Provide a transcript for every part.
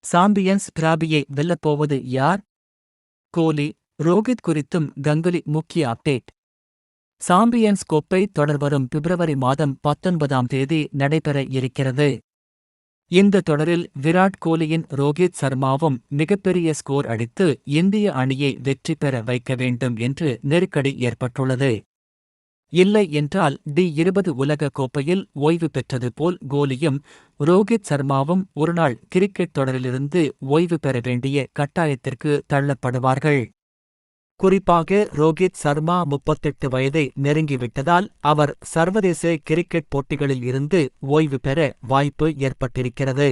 Champions டிராபியை வெல்லப்போவது யார்? கோலி, ரோஹித் குறித்தும் கங்குலி முக்கிய அப்டேட். சாம்பியன்ஸ் கோப்பை தொடர் வரும் பிப்ரவரி மாதம் 19ஆம் தேதி நடைபெற இருக்கிறது. இந்த தொடரில் விராட் கோலியின் ரோஹித் சர்மாவும் மிகப்பெரிய ஸ்கோர் அடித்து இந்திய அணியை வெற்றி பெற வைக்க வேண்டும் என்று நெருக்கடி ஏற்பட்டுள்ளது. இல்லை என்றால் டி20 உலக கோப்பையில் ஓய்வு பெற்றது போல் கோலியும் ரோஹித் சர்மாவும் ஒருநாள் கிரிக்கெட் தொடரிலிருந்து ஓய்வு பெற வேண்டிய கட்டாயத்திற்கு தள்ளப்படுவார்கள். குறிப்பாக ரோஹித் சர்மா 38 வயதை நெருங்கிவிட்டதால் அவர் சர்வதேச கிரிக்கெட் போட்டிகளில் இருந்து ஓய்வு பெற வாய்ப்பு ஏற்பட்டிருக்கிறது.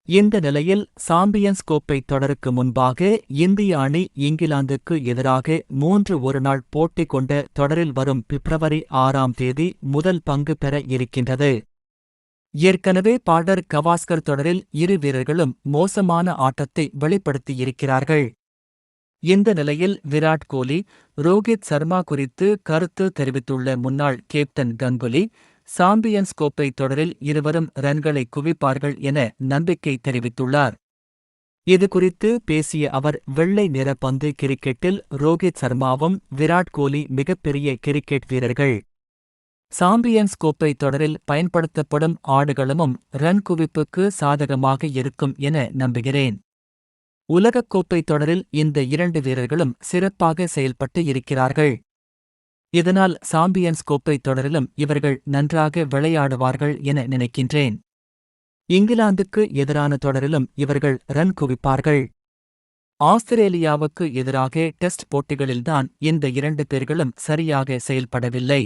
இந்த நிலையில் சாம்பியன்ஸ் கோப்பை தொடருக்கு முன்பாக இந்திய அணி இங்கிலாந்துக்கு எதிராக 3 ஒருநாள் போட்டி கொண்ட தொடரில் வரும் பிப்ரவரி 6ஆம் தேதி முதல் பங்கு பெற இருக்கின்றது. ஏற்கனவே பார்டர் கவாஸ்கர் தொடரில் இரு வீரர்களும் மோசமான ஆட்டத்தை வெளிப்படுத்தியிருக்கிறார்கள். இந்த நிலையில் விராட் கோலி, ரோஹித் சர்மா குறித்து கருத்து தெரிவித்துள்ள முன்னாள் கேப்டன் கங்குலி, சாம்பியன்ஸ் கோப்பை தொடரில் இருவரும் ரன்களை குவிப்பார்கள் என நம்பிக்கை தெரிவித்துள்ளார். இதுகுறித்து பேசிய அவர், வெள்ளை நிற பந்து கிரிக்கெட்டில் ரோஹித் சர்மாவும் விராட் கோலி மிகப்பெரிய கிரிக்கெட் வீரர்கள். சாம்பியன்ஸ் கோப்பை தொடரில் பயன்படுத்தப்படும் ஆடுகளமும் ரன் குவிப்புக்கு சாதகமாக இருக்கும் என நம்புகிறேன். உலகக்கோப்பை தொடரில் இந்த 2 வீரர்களும் சிறப்பாக செயல்பட்டு இருக்கிறார்கள். இதனால் சாம்பியன்ஸ் கோப்பை தொடரிலும் இவர்கள் நன்றாக விளையாடுவார்கள் என நினைக்கின்றேன். இங்கிலாந்துக்கு எதிரான தொடரிலும் இவர்கள் ரன் குவிப்பார்கள். ஆஸ்திரேலியாவுக்கு எதிராக டெஸ்ட் போட்டிகளில்தான் இந்த 2 பேர்களும் சரியாக செயல்படவில்லை.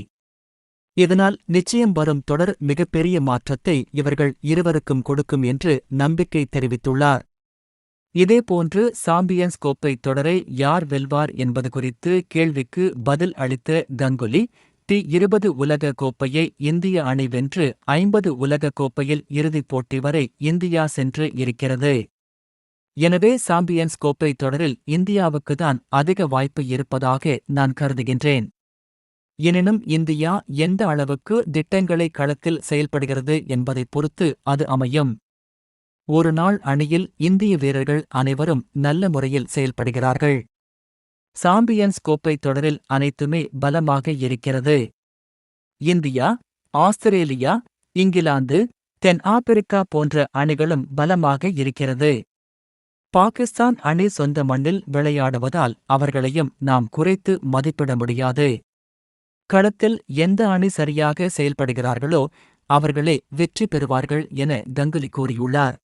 இதனால் நிச்சயம் வரும் தொடர் மிகப்பெரிய மாற்றத்தை இவர்கள் இருவருக்கும் கொடுக்கும் என்று நம்பிக்கை தெரிவித்துள்ளார். இதேபோன்று சாம்பியன்ஸ் கோப்பை தொடரை யார் வெல்வார் என்பது குறித்து கேள்விக்கு பதில் அளித்த கங்குலி, டி20 உலக கோப்பையை இந்திய அணி வென்று 50 உலக கோப்பையில் இறுதிப் போட்டி வரை இந்தியா சென்று இருக்கிறது. எனவே சாம்பியன்ஸ் கோப்பை தொடரில் இந்தியாவுக்குதான் அதிக வாய்ப்பு இருப்பதாக நான் கருதுகின்றேன். எனினும் இந்தியா எந்த அளவுக்கு திட்டங்களை களத்தில் செயல்படுகிறது என்பதைப் பொறுத்து அது அமையும். ஒரு நாள் அணியில் இந்திய வீரர்கள் அனைவரும் நல்ல முறையில் செயல்படுகிறார்கள். சாம்பியன்ஸ் கோப்பை தொடரில் அனைத்துமே பலமாக இருக்கிறது. இந்தியா, ஆஸ்திரேலியா, இங்கிலாந்து, தென் ஆப்பிரிக்கா போன்ற அணிகளும் பலமாக இருக்கிறது. பாகிஸ்தான் அணி சொந்த மண்ணில் விளையாடுவதால் அவர்களையும் நாம் குறைத்து மதிப்பிட முடியாது. களத்தில் எந்த அணி சரியாக செயல்படுகிறார்களோ அவர்களே வெற்றி பெறுவார்கள் என கங்குலி கூறியுள்ளார்.